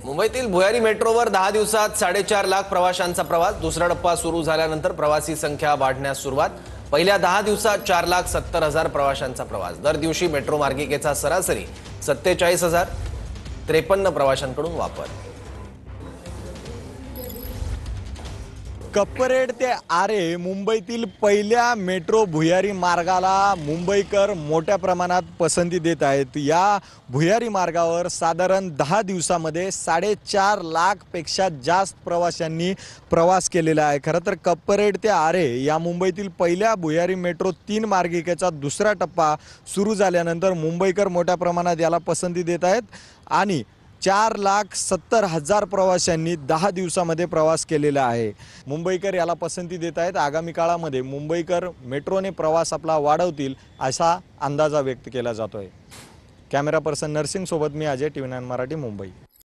मुंबईतील भुयारी मेट्रोवर 10 दिवसात 4.5 लाख प्रवाशांचा प्रवास। दुसरा टप्पा सुरू झाल्यानंतर प्रवासी संख्या वाढण्यास सुरुवात। पहिल्या 10 दिवसात 4,70,000 प्रवाशांचा प्रवास। दर दिवशी मेट्रो मार्गिकेचा सरासरी 47,053 प्रवाशांकडून वापर। कप्परेड ते आरे मुंबईतील पहिल्या मेट्रो भुयारी मार्गाला मुंबईकर मोठ्या प्रमाणात पसंती देत आहेत। या भुयारी मार्गावर साधारण 10 दिवसामध्ये 4.5 लाखपेक्षा जास्त प्रवाशांनी प्रवास केलेला आहे। खरं तर कप्परेड ते आरे या मुंबईतील पहिल्या भुयारी मेट्रो 3 मार्गिकेचा दुसरा टप्पा सुरू झाल्यानंतर मुंबईकर मोठ्या प्रमाणात याला पसंती देत आहेत आणि 4,70,000 प्रवाशांनी 10 दिवसामध्ये प्रवास केलेला आहे। मुंबईकर याला पसंती देत आहेत। आगामी काळामध्ये मुंबईकर मेट्रोने प्रवास आपला वाढवतील असा अंदाजा व्यक्त केला जातोय। कॅमेरा पर्सन नरसिंग सोबत मी अजय, TV9 मराठी, मुंबई।